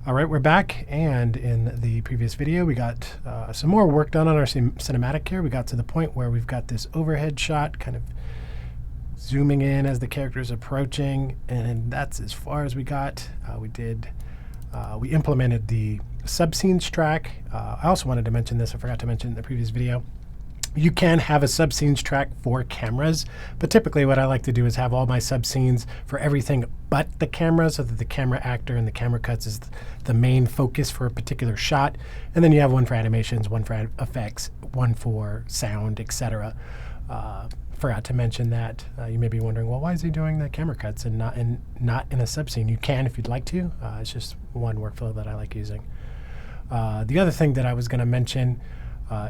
All right, we're back, and in the previous video we got some more work done on our cinematic here. We got to the point where we've got this overhead shot kind of zooming in as the character is approaching, and that's as far as we got. We implemented the subscenes track. I also wanted to mention this, I forgot to mention in the previous video. You can have a subscenes track for cameras, but typically what I like to do is have all my subscenes for everything but the camera, so that the camera actor and the camera cuts is the main focus for a particular shot. And then you have one for animations, one for effects, one for sound, etc. Forgot to mention that. You may be wondering, well, why is he doing the camera cuts and not in a subscene? You can if you'd like to. It's just one workflow that I like using. The other thing that I was going to mention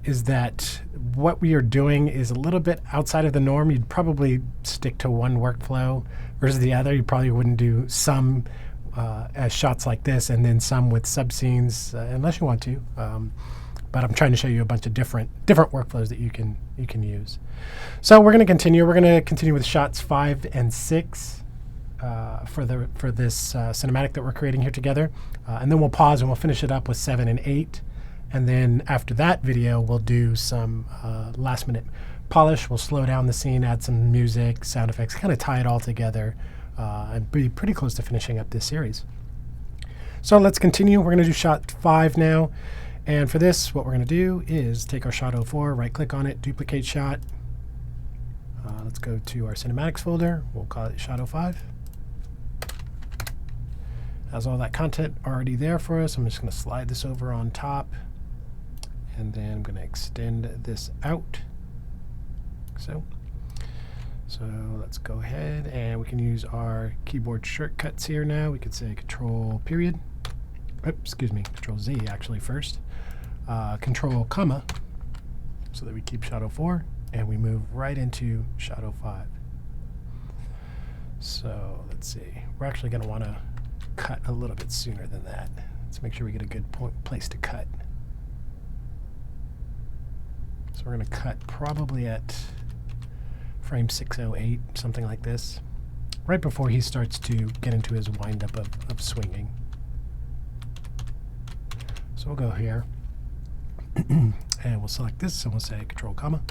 is that what we are doing is a little bit outside of the norm. You'd probably stick to one workflow versus the other. You probably wouldn't do some as shots like this and then some with subscenes unless you want to. But I'm trying to show you a bunch of different workflows that you can use. So we're going to continue. We're going to continue with shots 5 and 6 for this cinematic that we're creating here together, and then we'll pause and we'll finish it up with 7 and 8. And then after that video, we'll do some last-minute polish. We'll slow down the scene, add some music, sound effects, kind of tie it all together, and be pretty close to finishing up this series. So let's continue. We're going to do shot 5 now. And for this, what we're going to do is take our shot 04, right-click on it, duplicate shot. Let's go to our cinematics folder. We'll call it shot 05. Has all that content already there for us. I'm just going to slide this over on top. And then I'm going to extend this out. So let's go ahead and we can use our keyboard shortcuts here now. We could say Control period. Excuse me, Control Z actually first. Control comma, so that we keep shot 04, and we move right into shot 05. So let's see. We're actually going to want to cut a little bit sooner than that. Let's make sure we get a good place to cut. So we're going to cut probably at frame 608, something like this, right before he starts to get into his windup of swinging. So we'll go here, and we'll select this, and we'll say Control comma.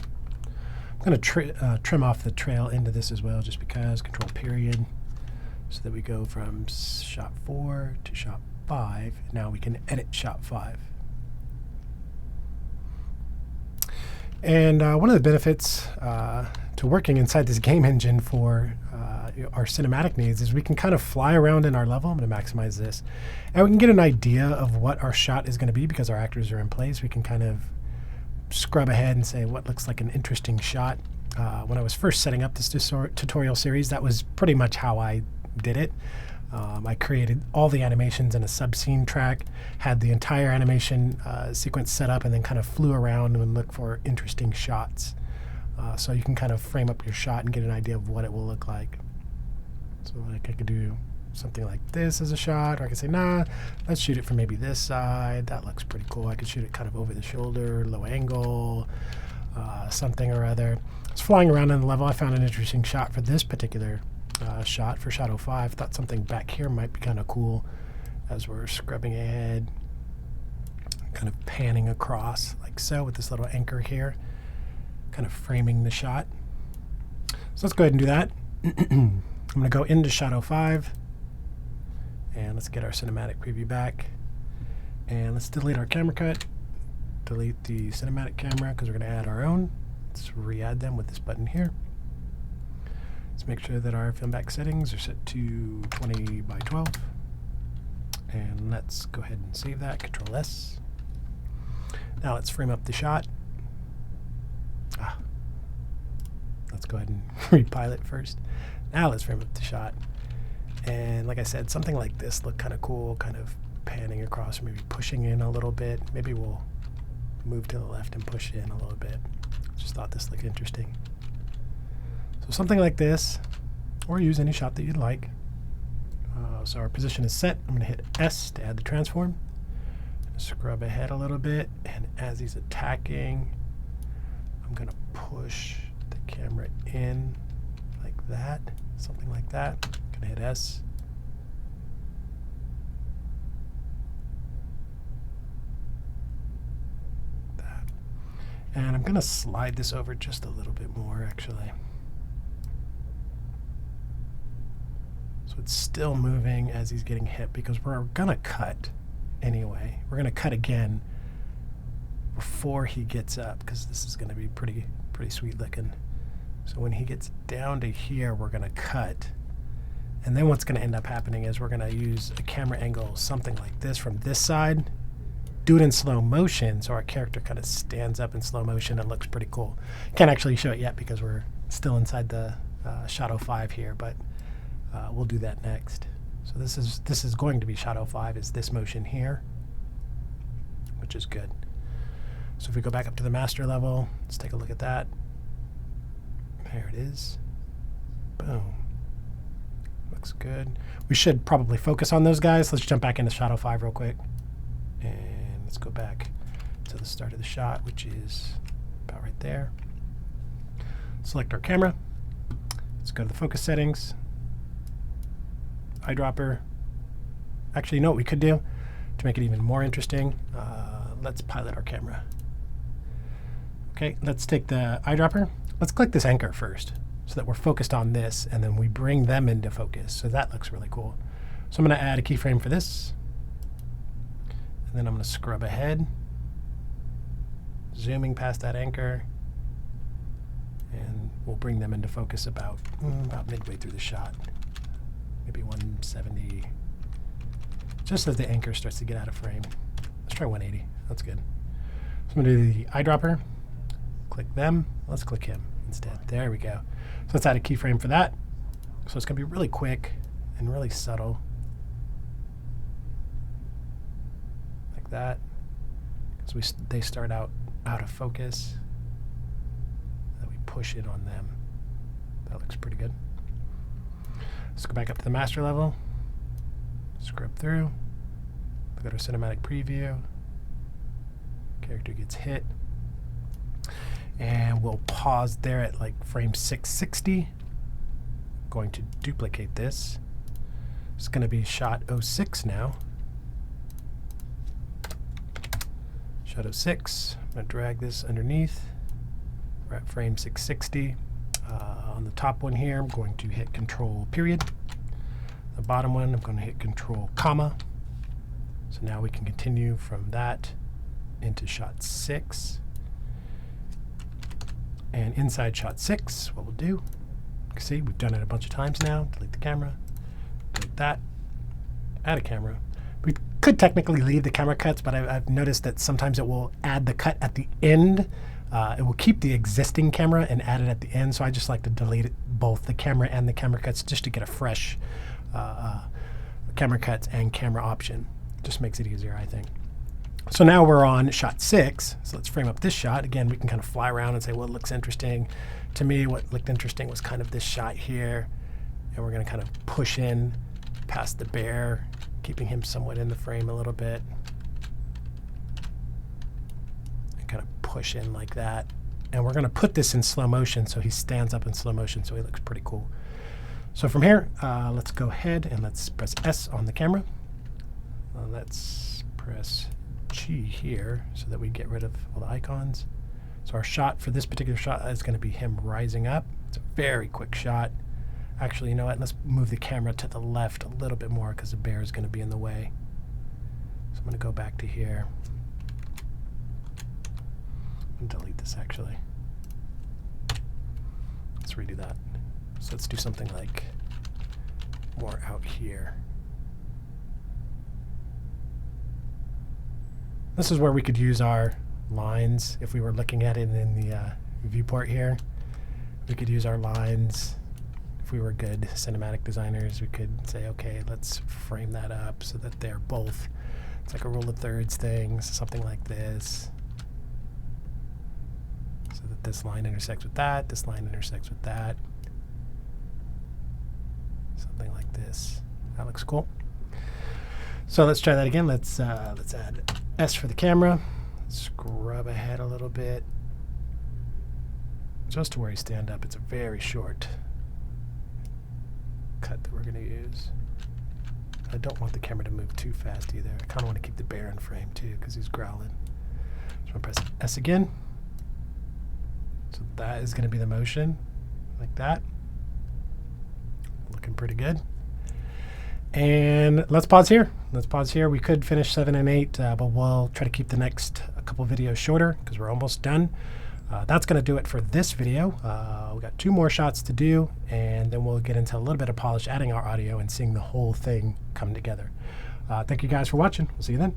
I'm going to trim off the trail into this as well, just because, Control period, so that we go from shot 4 to shot 5. Now we can edit shot 5. And one of the benefits to working inside this game engine for our cinematic needs is we can kind of fly around in our level. I'm going to maximize this. And we can get an idea of what our shot is going to be because our actors are in place. We can kind of scrub ahead and say what looks like an interesting shot. When I was first setting up this tutorial series, that was pretty much how I did it. I created all the animations in a subscene track, had the entire animation sequence set up, and then kind of flew around and looked for interesting shots. So you can kind of frame up your shot and get an idea of what it will look like. So like I could do something like this as a shot, or I could say, nah, let's shoot it from maybe this side. That looks pretty cool. I could shoot it kind of over the shoulder, low angle, something or other. I was flying around on the level. I found an interesting shot for this particular shot for shot 05. Thought something back here might be kind of cool as we're scrubbing ahead, kind of panning across like so with this little anchor here, kind of framing the shot. So let's go ahead and do that. I'm going to go into shot 05, and let's get our cinematic preview back, and let's delete our camera cut, delete the cinematic camera because we're going to add our own. Let's re-add them with this button here. Let's make sure that our film back settings are set to 20 by 12. And let's go ahead and save that, Control S. Now let's frame up the shot. Let's go ahead and repilot first. Now let's frame up the shot. And like I said, something like this looked kind of cool, kind of panning across, maybe pushing in a little bit. Maybe we'll move to the left and push in a little bit. Just thought this looked interesting. So something like this, or use any shot that you'd like. So our position is set. I'm going to hit S to add the transform. Scrub ahead a little bit, and as he's attacking, I'm going to push the camera in like that, something like that. I'm going to hit S. And I'm going to slide this over just a little bit more, actually. So it's still moving as he's getting hit, because we're going to cut anyway. We're going to cut again before he gets up, because this is going to be pretty sweet looking. So when he gets down to here, we're going to cut. And then what's going to end up happening is we're going to use a camera angle, something like this from this side. Do it in slow motion, so our character kind of stands up in slow motion and looks pretty cool. Can't actually show it yet because we're still inside the Shadow 5 here, but we'll do that next. So this is going to be Shadow 5, is this motion here, which is good. So if we go back up to the master level, let's take a look at that. There it is. Boom. Looks good. We should probably focus on those guys. Let's jump back into Shadow 5 real quick. And let's go back to the start of the shot, which is about right there. Select our camera. Let's go to the focus settings. Eyedropper. Actually, you know what we could do to make it even more interesting? Let's pilot our camera. Okay, let's take the eyedropper. Let's click this anchor first so that we're focused on this, and then we bring them into focus. So that looks really cool. So I'm going to add a keyframe for this. And then I'm going to scrub ahead, zooming past that anchor, and we'll bring them into focus about midway through the shot, maybe 170, just as the anchor starts to get out of frame. Let's try 180. That's good. So I'm going to do the eyedropper, click them. Let's click him instead. There we go. So let's add a keyframe for that. So it's going to be really quick and really subtle. That, because they start out of focus, then we push it on them. That looks pretty good. Let's go back up to the master level, scrub through, look at our cinematic preview. Character gets hit, and we'll pause there at like frame 660. Going to duplicate this. It's going to be shot 06 now. Shadow 6. I'm going to drag this underneath. We're at frame 660. On the top one here, I'm going to hit Control period. The bottom one, I'm going to hit Control comma. So now we can continue from that into shot 6. And inside shot 6, what we'll do, you can see we've done it a bunch of times now. Delete the camera, delete that, add a camera. We could technically leave the camera cuts, but I've noticed that sometimes it will add the cut at the end. It will keep the existing camera and add it at the end, so I just like to delete both the camera and the camera cuts just to get a fresh camera cuts and camera option. Just makes it easier, I think. So now we're on shot 6, so let's frame up this shot. Again, we can kind of fly around and say what looks interesting. To me, what looked interesting was kind of this shot here, and we're going to kind of push in past the bear, keeping him somewhat in the frame a little bit. And kind of push in like that. And we're going to put this in slow motion so he stands up in slow motion so he looks pretty cool. So from here, let's go ahead and let's press S on the camera. Let's press G here so that we get rid of all the icons. So our shot for this particular shot is going to be him rising up. It's a very quick shot. Actually, you know what? Let's move the camera to the left a little bit more because the bear is going to be in the way. So I'm going to go back to here. And delete this, actually. Let's redo that. So let's do something like more out here. This is where we could use our lines if we were looking at it in the viewport here. We could use our lines. If we were good cinematic designers, we could say, okay, let's frame that up so that they're both, it's like a rule of thirds thing, something like this. So that this line intersects with that, this line intersects with that. Something like this. That looks cool. So let's try that again. Let's add S for the camera. Scrub ahead a little bit. Just to where you stand up. It's a very short cut that we're going to use. I don't want the camera to move too fast either. I kind of want to keep the bear in frame too because he's growling. So I'm going to press S again. So that is going to be the motion, like that. Looking pretty good. And let's pause here. Let's pause here. We could finish 7 and 8, but we'll try to keep the next couple videos shorter because we're almost done. That's going to do it for this video. We got 2 more shots to do, and then we'll get into a little bit of polish, adding our audio and seeing the whole thing come together. Thank you guys for watching. We'll see you then.